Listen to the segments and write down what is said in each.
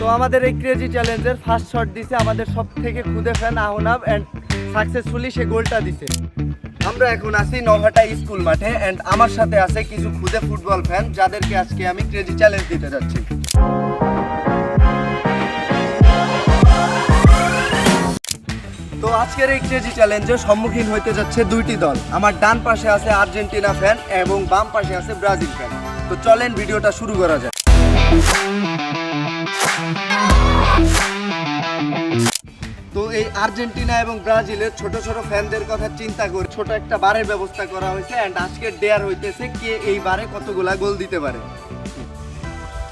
তো আমাদের এই ক্রেজি চ্যালেঞ্জের ফার্স্ট শট দিছে আমাদের সব থেকে খুদে ফ্যান আহনাব অ্যান্ড সাকসেসফুলি সে গোলটা দিছে। আমরা এখন আছি নহাটা স্কুল মাঠে অ্যান্ড আমার সাথে আছে কিছু খুদে ফুটবল ফ্যান যাদেরকে আজকে আমি ক্রেজি চ্যালেঞ্জ দিতে যাচ্ছি। তো আজকের এই ক্রেজি চ্যালেঞ্জের সম্মুখীন হতে যাচ্ছে দুইটি দল। আমার ডান পাশে আছে আর্জেন্টিনা ফ্যান এবং বাম পাশে আছে ব্রাজিল ফ্যান। তো চলেন ভিডিওটা শুরু করা যায়। তো এই আর্জেন্টিনা এবং ব্রাজিলের ছোট ছোট ফ্যানদের কথা চিন্তা করে ছোট একটা বারের ব্যবস্থা করা হয়েছে অ্যান্ড আজকের ডেয়ার হইতেছে কে এই বারে কতগুলা গোল দিতে পারে।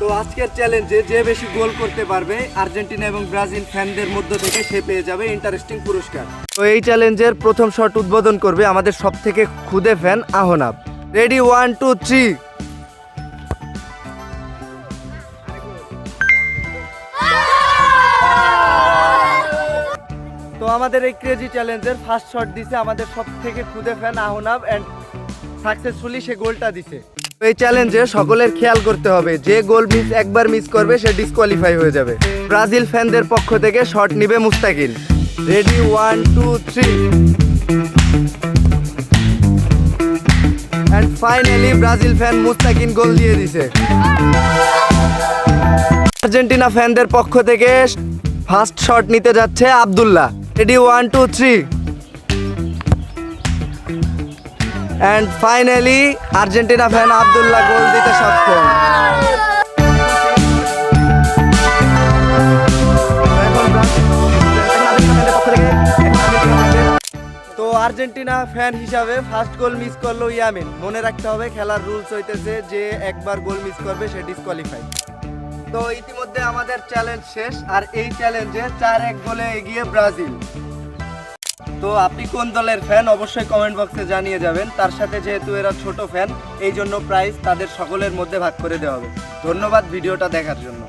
তো আজকের চ্যালেঞ্জে যে বেশি গোল করতে পারবে আর্জেন্টিনা এবং ব্রাজিল ফ্যানদের মধ্য থেকে সে পেয়ে যাবে ইন্টারেস্টিং পুরস্কার। তো এই চ্যালেঞ্জের প্রথম শট উদ্বোধন করবে আমাদের সব থেকে খুদে ফ্যান আহনাব। রেডি 1 2 3। তো আমাদের এই ক্রেজি চ্যালেঞ্জের ফার্স্ট শট দিছে আমাদের সব থেকে খুদে ফ্যান আহনাব অ্যান্ড সাকসেসফুলি সে গোলটা দিছে। এই চ্যালেঞ্জে সকলের খেয়াল করতে হবে, যে গোল একবার মিস করবে সে ডিসকোয়ালিফাই হয়ে যাবে। ব্রাজিল ফ্যানদের পক্ষ থেকে শট নিবে Mustakil. Ready 1 2 3। And finally Brazil fan Mustakin goal দিয়ে দিছে। আর্জেন্টিনা ফ্যানদের পক্ষ থেকে ফার্স্ট শট নিতে যাচ্ছে Abdullah. Ready 1 2 3। And finally Argentina fan Abdullah goal দিতে সক্ষম। তো আর্জেন্টিনা ফ্যান হিসাবে ফার্স্ট গোল মিস করলো ইয়ামিন। মনে রাখতে হবে খেলার রুলস হইতেছে যে একবার গোল মিস করবে সে ডিসকোয়ালিফাই। তো ইতিমধ্যে আমাদের চ্যালেঞ্জ শেষ আর এই চ্যালেঞ্জে 4-1 গোলে এগিয়ে ব্রাজিল। তো আপনি কোন দলের ফ্যান অবশ্যই কমেন্ট বক্সে জানিয়ে যাবেন। তার সাথে যেহেতু এরা ছোট ফ্যান এই জন্য প্রাইজ তাদের সকলের মধ্যে ভাগ করে দেওয়া হবে। ধন্যবাদ ভিডিওটা দেখার জন্য।